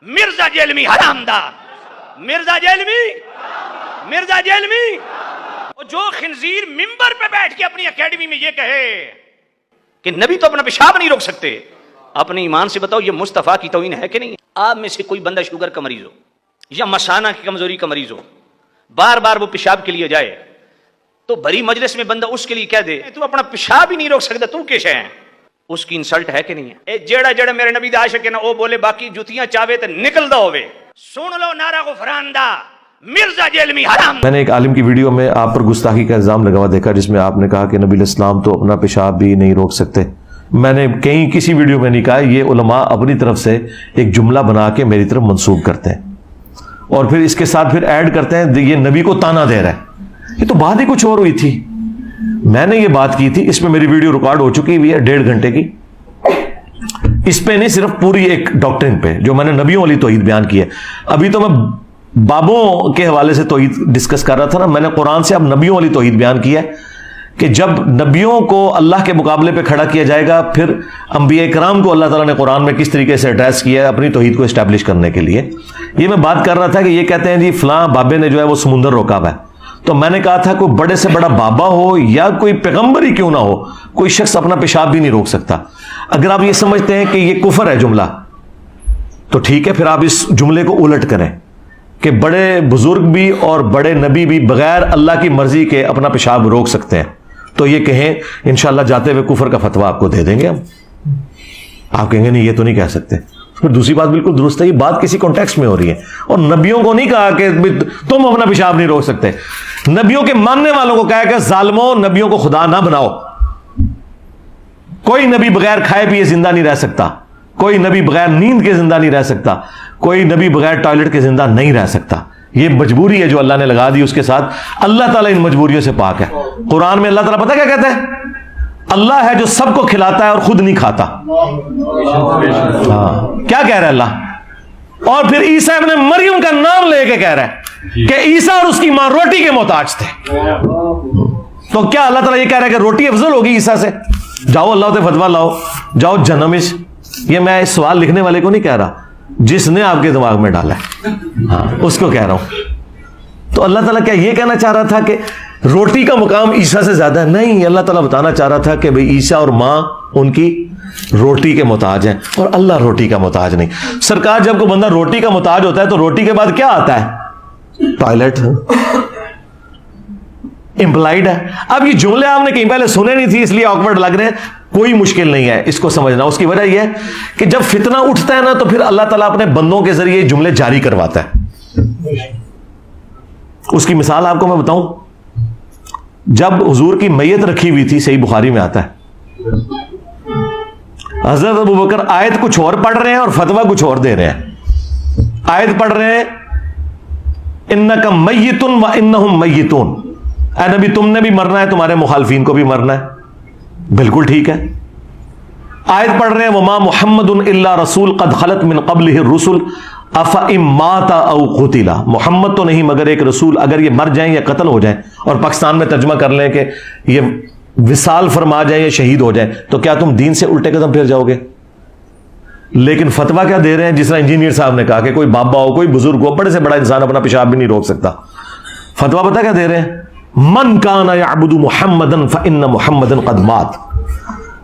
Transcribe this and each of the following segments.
मिर्जा जेलमी हरामदा, मिर्जा जेलमी जो खिंजीर मिंबर पे बैठ के अपनी एकेडमी में ये कहे कि नबी तो अपना पेशाब नहीं रोक सकते, अपने ईमान से बताओ ये मुस्तफ़ा की तौहीन है कि नहीं? आप में से कोई बंदा शुगर का मरीज हो या मसाना की कमजोरी का मरीज हो, बार बार वो पेशाब के लिए जाए, तो बड़ी मजलिस में बंदा उसके लिए कह दे तू अपना पेशाब ही नहीं रोक सकता, तू कैसे है? उसकी इंसल्ट है कि नहीं है? जेड़ा जेड़ा मेरे नबी दा आशिक है ना, वो बोले बाकी जुतियां चावे तो निकलदा होवे। सुन लो नारा गुफरानदा, मिर्जा जेलमी हराम। मैंने एक आलिम की वीडियो में आप पर गुस्ताखी का इल्जाम लगा हुआ देखा, जिसमें आपने कहा कि नबी इस्लाम तो अपना पेशाब भी नहीं रोक सकते। मैंने कहीं किसी वीडियो में नहीं कहा, ये उलमा अपनी तरफ से एक जुमला बना के मेरी तरफ मंसूब करते हैं और फिर इसके साथ फिर ऐड करते हैं ये नबी को ताना दे रहा है। ये तो बात ही कुछ और हुई थी। मैंने ये बात की थी, इसमें मेरी वीडियो रिकॉर्ड हो चुकी हुई है 1.5 घंटे की। इस पे नहीं, सिर्फ पूरी एक डॉक्ट्रिन पे जो मैंने नबियों वाली तौहीद बयान की है। अभी तो मैं बाबों के हवाले से तौहीद डिस्कस कर रहा था ना, मैंने कुरान से अब नबियों वाली तौहीद बयान की है कि जब नबियों को अल्लाह के मुकाबले पे खड़ा किया जाएगा, फिर अंबिया कराम को अल्लाह ताला ने कुरान में किस तरीके से एड्रेस किया है अपनी तौहीद को इस्टेब्लिश करने के लिए। ये मैं बात कर रहा था कि ये कहते हैं जी फलां बाबे ने जो है वो समुंदर रोका हुआ है, तो मैंने कहा था कोई बड़े से बड़ा बाबा हो या कोई पैगंबर ही क्यों ना हो, कोई शख्स अपना पेशाब भी नहीं रोक सकता। अगर आप ये समझते हैं कि ये कुफर है जुमला, तो ठीक है, फिर आप इस जुमले को उलट करें कि बड़े बुजुर्ग भी और बड़े नबी भी बगैर अल्लाह की मर्जी के अपना पेशाब रोक सकते हैं। तो ये कहें इंशाल्लाह जाते हुए कुफर का फतवा आपको दे देंगे हम। आप कहेंगे नहीं ये तो नहीं कह सकते। फिर दूसरी बात बिल्कुल दुरुस्त है, ये बात किसी कॉन्टेक्स्ट में हो रही है और नबियों को नहीं कहा कि तुम अपना पेशाब नहीं रोक सकते। नबियों के मानने वालों को कहा कि जालिमों, नबियों को खुदा ना बनाओ। कोई नबी बगैर खाए पिए जिंदा नहीं रह सकता, कोई नबी बगैर नींद के जिंदा नहीं रह सकता, कोई नबी बगैर टॉयलेट के जिंदा नहीं रह सकता। ये मजबूरी है जो अल्लाह ने लगा दी उसके साथ। अल्लाह ताला इन मजबूरियों से पाक है। कुरान में अल्लाह ताला पता क्या कहता है? अल्लाह है जो सबको खिलाता है और खुद नहीं खाता। हाँ, क्या कह रहा है अल्लाह? और फिर ईसा इब्न मरियम का नाम लेके कह रहा है कि ईसा और उसकी मां रोटी के मोहताज थे। तो क्या अल्लाह ताला ये कह रहा है कि रोटी अफजल होगी ईसा से? जाओ अल्लाह से फतवा लाओ, जाओ जन्नमिश। ये मैं इस सवाल लिखने वाले को नहीं कह रहा, जिसने आपके दिमाग में डाला है, हाँ, उसको कह रहा हूं। तो अल्लाह ताला क्या ये कहना चाह रहा था कि रोटी का मुकाम ईसा से ज्यादा है? नहीं, अल्लाह ताला बताना चाह रहा था कि भाई ईसा और मां उनकी रोटी के मोहताज हैं और अल्लाह रोटी का मोहताज नहीं। सरकार, जब कोई बंदा रोटी का मोहताज होता है तो रोटी के बाद क्या आता है? टॉयलेट। इंप्लाइड है। अब ये जुमले आपने कहीं पहले सुने नहीं थी इसलिए ऑकवर्ड लग रहे हैं, कोई मुश्किल नहीं है इसको समझना। उसकी वजह यह है कि जब फितना उठता है ना तो फिर अल्लाह ताला अपने बंदों के जरिए जुमले जारी करवाता है। उसकी मिसाल आपको मैं बताऊं, जब हुजूर की मैयत रखी हुई थी, सही बुखारी में आता है, हजरत अबू बकर आयत कुछ और पढ़ रहे हैं और फतवा कुछ और दे रहे हैं। आयत पढ़ रहे हैं इन्नका मय्यितुन व इन्नहुम मय्यितून, ऐ नबी तुमने भी मरना है, तुम्हारे मुखालिफिन को भी मरना है। बिल्कुल ठीक है। आयत पढ़ रहे हैं वमा मुहम्मदुन इल्ला रसूल कद खलत मिन क़ब्लिहि रुसुल अफ़ा इम माता औ क़ुतिला, मोहम्मद तो नहीं मगर एक रसूल, अगर ये मर जाएं या कत्ल हो जाएं, और पाकिस्तान में तर्जुमा कर लें कि ये विसाल फरमा जाए या शहीद हो जाए, तो क्या तुम दीन से उल्टे कदम फिर जाओगे? लेकिन फतवा क्या दे रहे हैं? जिस तरह इंजीनियर साहब ने कहा कि कोई बाबा हो, कोई बुजुर्ग हो, बड़े से बड़ा इंसान अपना पेशाब भी नहीं रोक सकता। फतवा पता क्या दे रहे हैं? मन काना यअबुदु मुहम्मदन फइन्न मुहम्मदन कद मात,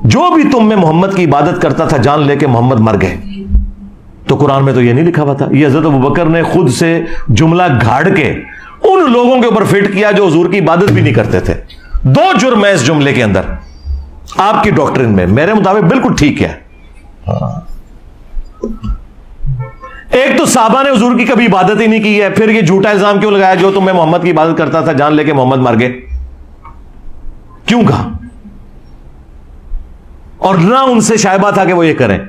जो भी तुम में मोहम्मद की इबादत करता था जान लेके मोहम्मद मर गए। तो कुरान में तो यह नहीं लिखा हुआ था। यह हज़रत अबू बकर ने खुद से जुमला घाड़ के उन लोगों के ऊपर फिट किया जो हुजूर की इबादत भी नहीं करते थे। 2 जुर्म है इस जुमले के अंदर आपकी डॉक्ट्रिन में, मेरे मुताबिक बिल्कुल ठीक है। एक तो साहबा ने हुजूर की कभी इबादत ही नहीं की है, फिर ये झूठा इल्जाम क्यों लगाया जो तुम्हें मोहम्मद की इबादत करता था जान लेके मोहम्मद मर गए? क्यों कहा? और ना उनसे शायबा था कि वो ये करें।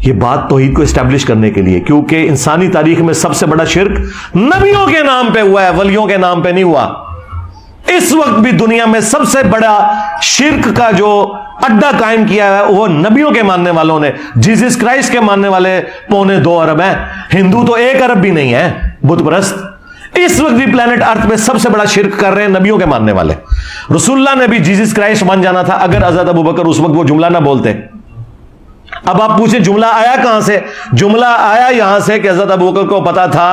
ये बात तौहीद को एस्टैब्लिश करने के लिए, क्योंकि इंसानी तारीख में सबसे बड़ा शिर्क नबियों के नाम पे हुआ है, वलियों के नाम पे नहीं हुआ। इस वक्त भी दुनिया में सबसे बड़ा शिर्क का जो अड्डा कायम किया है वो नबियों के मानने वालों ने। जीसस क्राइस्ट के मानने वाले 2.25 अरब हैं, हिंदू तो 1 अरब भी नहीं है बुत परस्त। इस वक्त भी प्लेनेट अर्थ में सबसे बड़ा शिर्क कर रहे हैं नबियों के मानने वाले। रसूलुल्लाह ने भी जीसस क्राइस्ट बन जाना था अगर हज़रत अबू बकर उस वक्त वो जुमला ना बोलते। अब आप पूछे जुमला आया कहां से? जुमला आया यहां से कि हजरत अबू बकर को पता था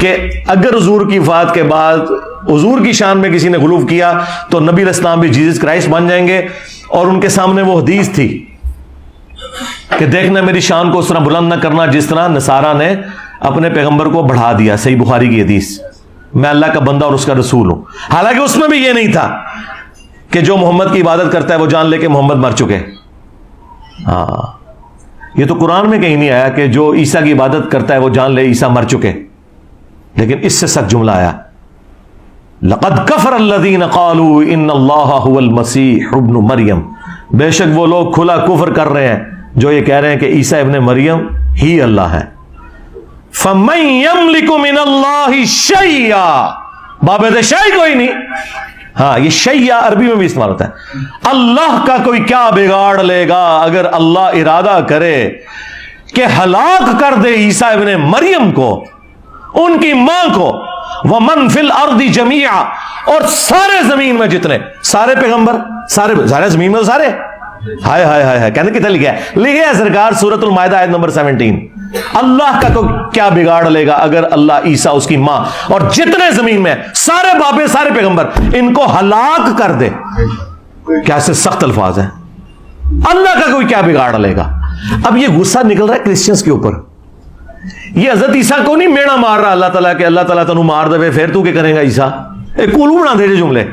कि अगर हुजूर की वफात के बाद हुजूर की शान में किसी ने गुलूफ किया तो नबी अलैहिस्सलाम भी जीसस क्राइस्ट बन जाएंगे। और उनके सामने वो हदीस थी कि देखना मेरी शान को उस तरह बुलंद न करना जिस तरह नसारा ने अपने पैगंबर को बढ़ा दिया। सही बुखारी की हदीस, मैं अल्लाह का बंदा और उसका रसूल हूं। हालांकि उसमें भी यह नहीं था कि जो मोहम्मद की इबादत करता है वो जान ले कि मोहम्मद मर चुके। हाँ, ये तो कुरान में कहीं नहीं आया कि जो ईसा की इबादत करता है वो जान ले ईसा मर चुके। लेकिन इससे सख्त जुमला आया, लक़द कफ़र अल्लज़ीन क़ालू इन्नल्लाहा हुवल मसीह इब्नु मरियम। बेशक वो लोग खुला कुफ्र कर रहे हैं जो ये कह रहे हैं कि ईसा इब्ने मरियम ही अल्लाह है। फ़मन यमलिकु मिनल्लाहि शैया, बाबे शै कोई नहीं। हाँ, ये शैया अरबी में भी इस्तेमाल होता है। अल्लाह का कोई क्या बिगाड़ लेगा अगर अल्लाह इरादा करे कि हलाक कर दे ईसा इब्ने मरियम को, उनकी मां को, वह मन फिल अर्दी जमिया, और सारे जमीन में जितने सारे पैगंबर, सारे जमीन में तो सारे। हाय हाय हाय हाय, कहने कितना लिखा है? लिखा है सरकार सूरतुल माइदा आयत नंबर 17। अल्लाह का तो क्या बिगाड़ लेगा अगर अल्लाह ईसा, उसकी मां और जितने जमीन में सारे बाबे, सारे पैगंबर, इनको हलाक कर दे। क्या से सख्त अल्फाज है, अल्लाह का कोई क्या बिगाड़ लेगा। अब ये गुस्सा निकल रहा है क्रिश्चियंस के ऊपर। ये हजरत ईसा को नहीं मेड़ा मार रहा अल्लाह ताला के अल्लाह ताला तेनू मार दे फिर तू क्या करेगा ईसा। एक कुलू बना दे जुमले।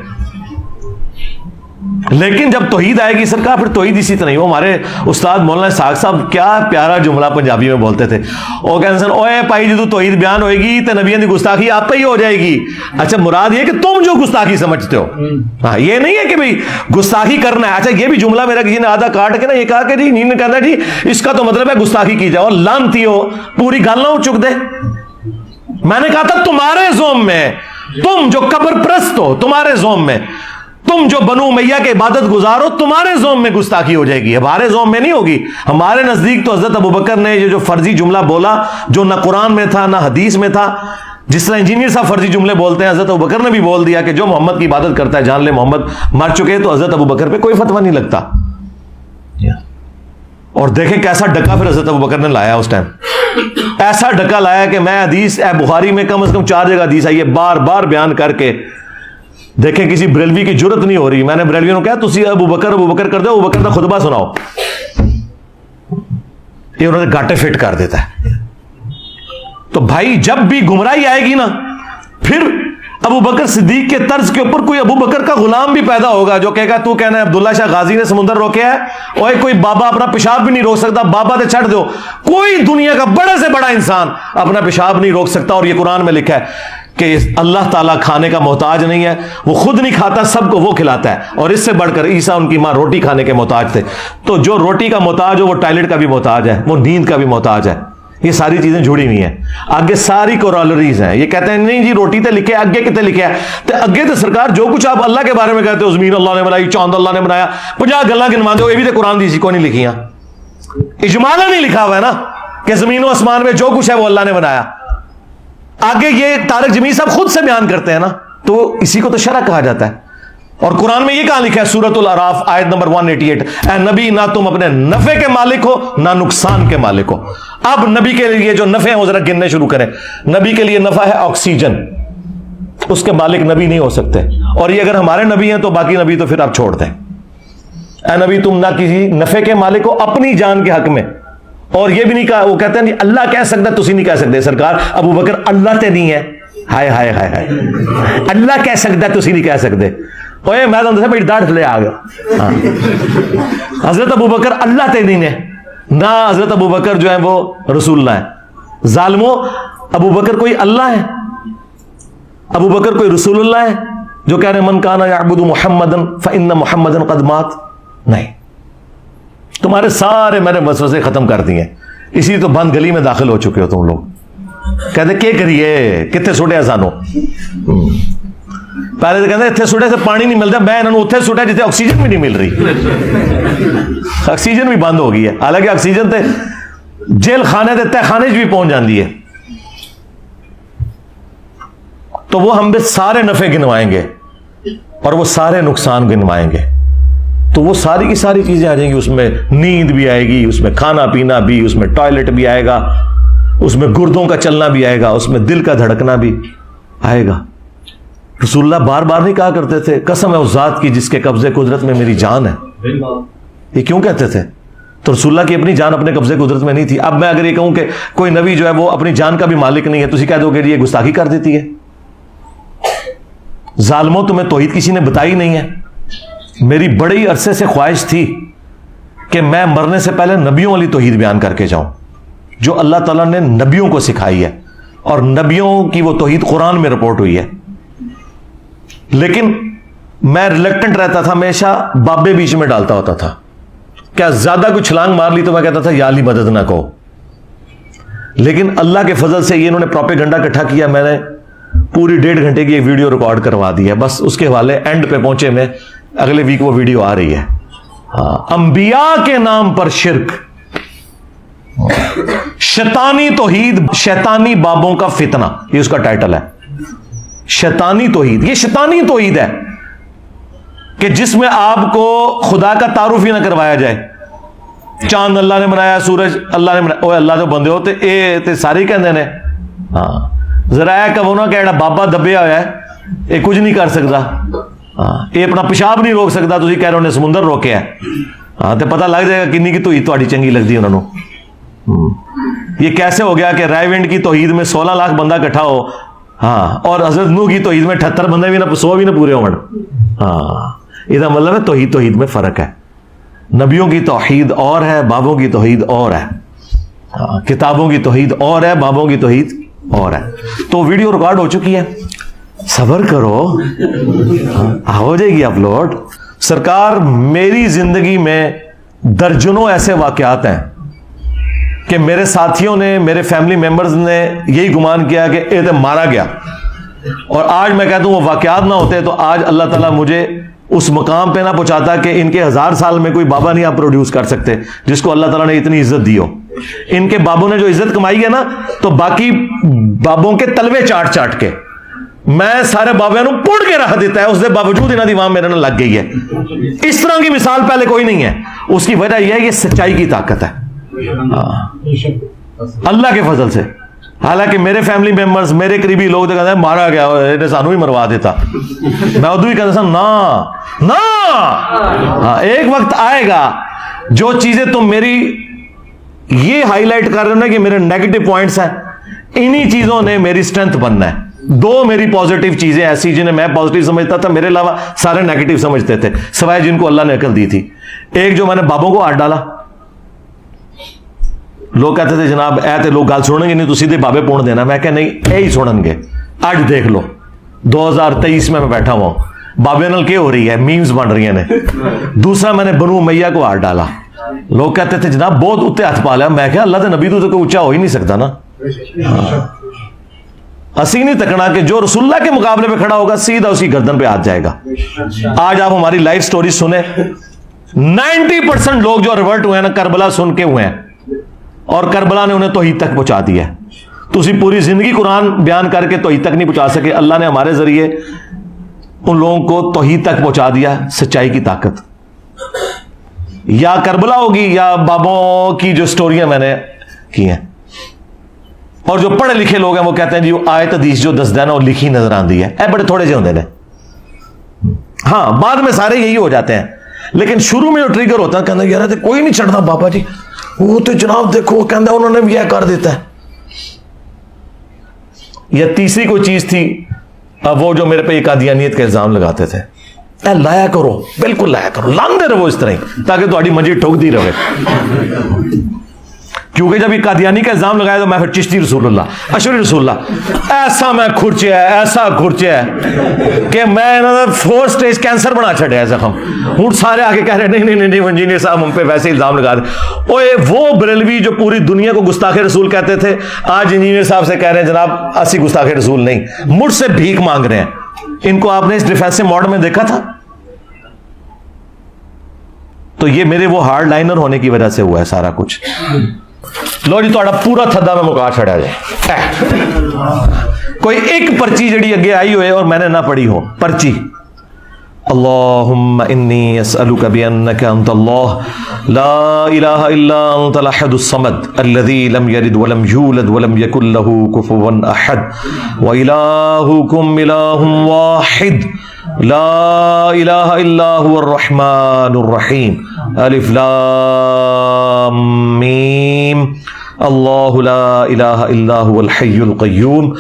लेकिन जब तौहीद आएगी सरकार, फिर तौहीद इसी तरह ही। वो हमारे उस्ताद मौलाना साग साहब क्या प्यारा जुमला पंजाबी में बोलते थे। वो कहते ओए भाई जो तौहीद बयान होएगी तो नबियों की गुस्ताखी आप पे ही हो जाएगी। अच्छा, मुराद ये कि तुम जो गुस्ताखी समझते हो। हाँ, ये नहीं है कि भाई गुस्ताखी करना है। अच्छा, ये भी जुमला मेरा किसी ने आधा काट के ना ये कहा कि जी नींद कहना जी इसका तो मतलब है गुस्ताखी की जाओ। लानती हो, पूरी गल ना चुक दे। मैंने कहा था तुम्हारे जोम में, तुम जो कब्र प्रस्त हो, तुम्हारे जोम में, तुम जो बनु मैया के इबादत गुजारो, तुम्हारे जोम में गुस्ताखी हो जाएगी, हमारे जोम में नहीं होगी। हमारे नजदीक तो हजरत अबू बकर ने ये जो फर्जी जुमला बोला जो ना कुरान में था ना हदीस में था, जिस तरह इंजीनियर साहब फर्जी जुमले बोलते हैं, हजरत अबू बकर ने भी बोल दिया कि जो मोहम्मद की इबादत करता है जान ले मोहम्मद मर चुके। तो हजरत अबू बकर पे कोई फतवा नहीं लगता। और देखें कैसा डका फिर हजरत अबू बकर ने लाया उस टाइम। ऐसा डका लाया कि मैं हदीस बुखारी में कम से कम 4 जगह हदीस आई है, बार बार बयान करके देखें किसी बरेलवी की जरूरत नहीं हो रही। मैंने बरेलवी को कहा तुसी अबू बकर कर दो, अबू बकर का खुतबा सुनाओ। ये उन्होंने गाटे फिट कर देता है। तो भाई जब भी गुमराही आएगी ना, फिर अबू बकर सिद्दीक के तर्ज के ऊपर कोई अबू बकर का गुलाम भी पैदा होगा जो कहेगा तू कहना है अब्दुल्ला शाह गाजी ने समुद्र रोके है, और कोई बाबा अपना पेशाब भी नहीं रोक सकता, बाबा तो छड़ दो। कोई दुनिया का बड़े से बड़ा इंसान अपना पेशाब नहीं रोक सकता। और ये कुरान में लिखा है कि अल्लाह ताला खाने का मोहताज नहीं है, वो खुद नहीं खाता, सबको वो खिलाता है। और इससे बढ़कर ईसा उनकी मां रोटी खाने के मोहताज थे। तो जो रोटी का मोहताज हो वो टॉयलेट का भी मोहताज है, वो नींद का भी मोहताज है। ये सारी चीजें जुड़ी हुई हैं। आगे सारी कोरोलरीज हैं। ये कहते हैं नहीं जी रोटी तो लिखे आगे कितने लिखे है, तो अगे तो सरकार जो कुछ आप अल्लाह के बारे में कहते हो, जमीन अल्लाह ने बनाई, चांद अल्लाह ने बनाया, 50 गल्लां गिनवा दो, ये भी तो कुरान दी को नहीं लिखियां। इजमाला नहीं लिखा हुआ है ना कि जमीन आसमान में जो कुछ है वो अल्लाह ने बनाया। आगे ये तारक जमीन साहब खुद से बयान करते हैं ना, तो इसी को तो शरअ कहा जाता है। और कुरान में ये कहां लिखा है सूरतुल अराफ आयत नंबर 188, ऐ नबी ना तुम अपने नफे के मालिक हो ना नुकसान के मालिक हो। अब नबी के लिए जो नफे हैं वो जरा गिनने शुरू करें। नबी के लिए नफा है ऑक्सीजन, उसके मालिक नबी नहीं हो सकते। और ये अगर हमारे नबी हैं तो बाकी नबी तो फिर आप छोड़ दें। ऐ नबी तुम ना किसी नफे के मालिक हो अपनी जान के हक में। और ये भी नहीं कहा, वो कहते हैं अल्लाह कह सकता, तुसी नहीं कह सकते सरकार। अबू बकर अल्लाह ते नहीं है। हाय हाय हाय हाय, अल्लाह कह सकता तुसी नहीं कह सकते। ओए मैं तो मेरी दाढ़ थले आ गया। हाँ। हजरत अबू बकर अल्लाह ते नहीं है ना, हजरत अबू बकर जो है वो रसूलुल्लाह है। जालिमो, अबू बकर कोई अल्लाह है? अबू बकर कोई रसूलुल्लाह है जो कह रहे मन काना याबुदु मुहम्मदन फइन्ना मुहम्मदन कद मात? नहीं। तुम्हारे सारे मैंने वसवसे खत्म कर दिए, इसी तो बंद गली में दाखिल हो चुके हो तुम लोग। कहते क्या करिए, कितने सुटे सानू। पहले तो कहते इतने सुटे से पानी नहीं मिलता, मैं इन्होंने उत्थे सुटा जिथे ऑक्सीजन भी नहीं मिल रही। ऑक्सीजन भी बंद हो गई है, हालांकि ऑक्सीजन तो जेल खाने के तह खाने भी पहुंच जाती है। तो वो हम भी सारे नफे गिनवाएंगे और वो सारे नुकसान गिनवाएंगे। तो वो सारी की सारी चीजें आ जाएंगी, उसमें नींद भी आएगी, उसमें खाना पीना भी, उसमें टॉयलेट भी आएगा, उसमें गुर्दों का चलना भी आएगा, उसमें दिल का धड़कना भी आएगा। रसूलुल्लाह बार बार नहीं कहा करते थे कसम है उस जात की जिसके कब्जे कुदरत में मेरी जान है। ये क्यों कहते थे? तो रसूलुल्लाह की अपनी जान अपने कब्जे कुदरत में नहीं थी। अब मैं अगर ये कहूं कि कोई नबी जो है वो अपनी जान का भी मालिक नहीं है, तो कह दोगे ये गुस्ताखी कर देती है। जालिमों तुम्हें तौहीद किसी ने बताई नहीं है। मेरी बड़ी अरसे से ख्वाहिश थी कि मैं मरने से पहले नबियों वाली तौहीद बयान करके जाऊं जो अल्लाह ताला ने नबियों को सिखाई है, और नबियों की वो तौहीद कुरान में रिपोर्ट हुई है। लेकिन मैं रिलेक्टेंट रहता था, हमेशा बाबे बीच में डालता होता था। क्या ज्यादा कुछ छलांग मार ली तो मैं कहता था या अली मदद ना कहो। लेकिन अल्लाह के फजल से ये इन्होंने प्रोपेगेंडा इकट्ठा किया, मैंने पूरी 1.5 घंटे की एक वीडियो रिकॉर्ड करवा दी है। बस उसके हवाले एंड पे पहुंचे में, अगले वीक वो वीडियो आ रही है। अंबिया के नाम पर शिर्क, शैतानी तौहीद, शैतानी बाबों का फितना, ये उसका टाइटल है। शैतानी तौहीद, ये शैतानी तौहीद है कि जिसमें आपको खुदा का तारुफ ही ना करवाया जाए। चांद अल्लाह ने बनाया, सूरज अल्लाह ने बनाया, ओए अल्लाह तो बंदे हो ते सारे कहते ने। हाँ जरा कहो ना कि बाबा दबिया होया है ये कुछ नहीं कर सकता, हाँ ये अपना पेशाब नहीं रोक सकता, तुम कह रहे हो ने समुंदर रोकया। हाँ तो पता लग जाएगा किन्नी की तौहीद तुहाडी चंगी लगदी उन्होंने। ये कैसे हो गया कि रायविंड की तौहीद में 16 लाख बंदा इकट्ठा हो, हाँ, और हजरत नूह की तौहीद में 78 बंदे भी ना 100 भी ना पूरे होवन। हाँ इसका मतलब है तौहीद में फर्क है। नबियों की तौहीद और है, बाबों की तौहीद और है। हाँ, किताबों की तौहीद और है, बाबों की तौहीद और है। तो वीडियो रिकॉर्ड हो चुकी है, सब्र करो, हो जाएगी अपलोड। सरकार मेरी जिंदगी में दर्जनों ऐसे वाकयात हैं कि मेरे साथियों ने, मेरे फैमिली मेंबर्स ने यही गुमान किया कि ये तो मारा गया, और आज मैं कहता हूं वो वाकयात ना होते तो आज अल्लाह ताला मुझे उस मकाम पे ना पहुंचाता कि इनके 1000 साल में कोई बाबा नहीं आप प्रोड्यूस कर सकते जिसको अल्लाह ताला ने इतनी इज्जत दी हो। इनके बाबों ने जो इज्जत कमाई है ना, तो बाकी बाबों के तलवे चाट चाट के मैं सारे बाबा पुड़ के रख देता है, उसके बावजूद इन्हों की वाम मेरे नाल लग गई है। इस तरह की मिसाल पहले कोई नहीं है। उसकी वजह यह है ये सच्चाई की ताकत है अल्लाह के फजल से। हालांकि मेरे फैमिली मेंबर्स, मेरे करीबी लोग तो कहते हैं मारा गया, इन्हें सानू ही मरवा देता। मैं उदू ही कहता ना ना, हाँ एक वक्त आएगा जो चीजें तुम मेरी ये हाईलाइट कर रहे हो ना कि मेरे नेगेटिव पॉइंट्स हैं, इन्हीं चीजों ने मेरी स्ट्रेंथ बनना है। 2 मेरी पॉजिटिव चीजें ऐसी जिन्हें मैं पॉजिटिव समझता था, मेरे अलावा सारे नेगेटिव समझते थे, सिवाय जिनको अल्लाह ने अकल दी थी। एक जो मैंने बाबों को हाथ डाला, लोग कहते थे जनाब ऐ तो लोग गल सुनेंगे नहीं, तो सीधे बाबे पौन देना। मैं क्या नहीं, यही सुनेंगे। आज देख लो 2023 में मैं बैठा हुआ हूं, बाबे नाल क्या हो रही है, मीम्स बन रही ने। दूसरा मैंने बनु उमैया को हाथ डाला, लोग कहते थे जनाब बहुत उत्ते हाथ पा लिया। मैं क्या अल्लाह के नबी तो कोई ऊंचा हो ही नहीं सकता ना। असी नहीं तकना कि जो रसूलुल्लाह के मुकाबले में खड़ा होगा सीधा उसकी गर्दन पे हाथ जाएगा। आज आप हमारी लाइफ स्टोरी सुने, 90% लोग जो रिवर्ट हुए हैं ना करबला सुन के हुए हैं, और करबला ने उन्हें तौहीद तक पहुंचा दिया। तुसी पूरी जिंदगी कुरान बयान करके तौहीद तक नहीं पहुंचा सके, अल्लाह ने हमारे जरिए उन लोगों को तौहीद तक पहुंचा दिया। सच्चाई की ताकत या करबला होगी या बाबों की जो स्टोरियां मैंने की हैं। और जो पढ़े लिखे लोग हैं वो कहते हैं जी वो आयत हदीस जो दसदा ना वो लिखी नजर आती है, ए बड़े थोड़े से होंगे ने। हाँ बाद में सारे यही हो जाते हैं, लेकिन शुरू में जो ट्रिगर होता है कहते यार कोई नहीं चढ़ता बाबा जी, वो तो जनाब देखो कहता उन्होंने भी यह कर देता है। या तीसरी कोई चीज थी, अब वो जो मेरे पे कादियानियत का इल्जाम लगाते थे, ए लाया करो, बिल्कुल लाया करो, लांदे रहो इस तरह ही ताकि तुम्हारी मंजी ठोकती रहे। क्योंकि जब ये कादियानी का इल्जाम लगाया तो मैं फिर चिश्ती रसूलुल्लाह, अशरी रसूलुल्लाह, ऐसा मैं खुरचिया ऐसा खुरचिया कि मैं इन्होंने 4 स्टेज कैंसर बना छड़िया जख्म। हूँ सारे आके कह रहे नहीं इंजीनियर साहब हम पे वैसे इल्जाम लगा दे। ओए वो बरेलवी जो पूरी दुनिया को गुस्ताखे रसूल कहते थे, आज इंजीनियर साहब से कह रहे हैं जनाब असी गुस्ताखे रसूल नहीं, मुझसे भीख मांग रहे हैं। इनको आपने इस डिफेंसिव मोड में देखा था? तो ये मेरे वो हार्ड लाइनर होने की वजह से हुआ है सारा कुछ। लो जी थोड़ा पूरा थद्दा में मुका छड़ा जाए। कोई एक पर्ची जड़ी अगे आई हुए और मैंने ना पढ़ी हो पर्ची, अल्लाहुम्मा इन्नी अस्अलुका बिअन्नका अंतल्लाह ला इलाहा इल्ला अंतल अहदुस समद अल्लज़ी लम यलिद वलम यूलद वलम यकुल लहू कुफुवन अहद व इलाहुकुम इलाहुम वाहिद ला इलाहा इल्ला हुवर रहमानुर रहीम अलिफ लाम मीम अल्लाहु ला इलाहा इल्ला हुवल हय्युल क़य्यूम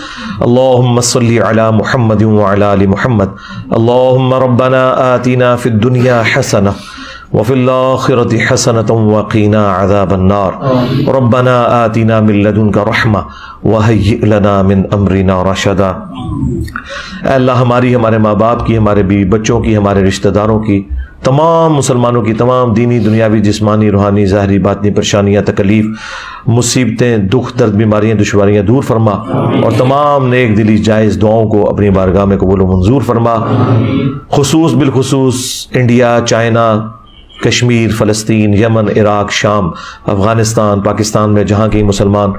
अल्लाहुम्मा सल्लि अला मुहम्मद व अला आलि मुहम्मद अल्लाहुम्मा रब्बना आतिना फिद दुनिया हसनह व फिल आखिरति हसनतन व क़ीना अज़ाबन नार रब्बना आतिना मिन लदुनका रहमा व हय्यि लना मिन अमरिना रशदा। अल्लाह हमारी, हमारे माँ बाप की, हमारे बीवी बच्चों की, हमारे रिश्तेदारों की, तमाम मुसलमानों की तमाम दीनी दुनियावी जिस्मानी रूहानी ज़ाहरी बातनी परेशानियाँ तकलीफ़ मुसीबतें दुख दर्द बीमारियाँ दुश्वारियाँ दूर फरमा और तमाम नेक दिली जायज़ दुआओं को अपनी बारगाह में कबूल मंजूर फरमा। खुसूस बिलखुसूस इंडिया, चाइना, कश्मीर, फ़लस्तीन, यमन, इराक़, शाम, अफ़गानिस्तान, पाकिस्तान में जहाँ के मुसलमान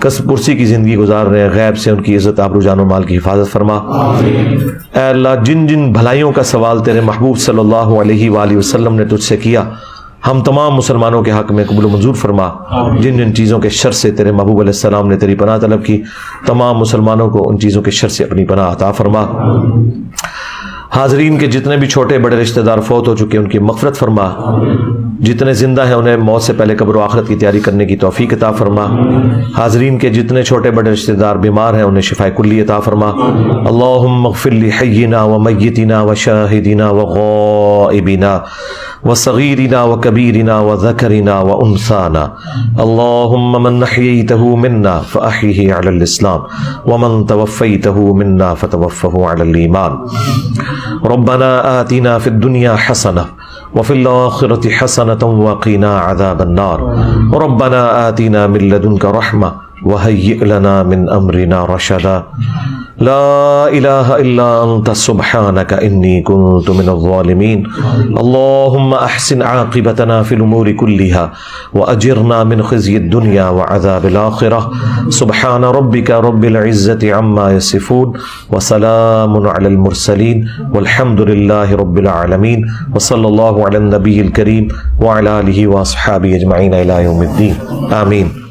कसपुरसी की ज़िंदगी गुजार रहे हैं, गैब से उनकी इज़्ज़त आबरू जान और माल की हिफाजत फरमा। ऐ अल्लाह, जिन जिन भलाइयों का सवाल तेरे महबूब सल्लल्लाहु अलैहि वसल्लम ने तुझसे किया, हम तमाम मुसलमानों के हक़ में कबूल मंजूर फरमा। जिन जिन चीज़ों के शर से तेरे महबूब अलैहिस्सलाम ने तेरी पनाह तलब की, तमाम मुसलमानों को उन चीज़ों के शर से अपनी पनाह अता फरमा। हाज़रीन के जितने भी छोटे बड़े रिश्तेदार फौत हो चुके उनकी मग़फ़िरत फरमा, जितने ज़िंदा हैं उन्हें मौत से पहले कब्र आखिरत की तैयारी करने की तौफ़ीक़ अता फरमा। हाज़रीन के जितने छोटे बड़े रिश्तेदार बीमार हैं उन्हें शिफ़ाए कुल्ली अता फरमा। अल्लाहुम्मा अग़फ़िर लि हय्यिना व मय्यितिना व शाहिदिना व ग़ाइबिना व सग़ीरिना व कबीरिना व ज़करिना व उन्साना। अल्लाहुम्मा मन अह्ययतहु मिन्ना फ़अह्यिही अलल इस्लाम व मन तवफ़्फ़यतहु मिन्ना फ़तवफ़्फ़हु अलल ईमान। रब्बना आतिना फ़िद दुनिया हसनह व फ़िल आखिरति हसनतन व क़ीना अज़ाबन नार। रब्बना आतिना मिन लदुनका रहमा व हय्यि लना मिन अमरिना रशदा। ला इलाहा इल्ला अंत सुब्हानका इन्नी कुन्तु मिनज़ ज़ालिमीन। अल्लाहुम्मा अहसिन आक़िबतना फ़िल उमूरि कुल्लिहा व अजिरना मिन ख़िज़्यिद दुनिया व अज़ाबिल आख़िरह। सुब्हान रब्बिका रब्बिल इज़्ज़ति अम्मा यसिफ़ून व सलामुन अलल मुरसलीन वल्हम्दुलिल्लाहि रब्बिल आलमीन व सल्लल्लाहु अलन नबिय्यिल करीम व अला आलिहि व अस्हाबिहि अजमईन इला यौमिद्दीन। आमीन।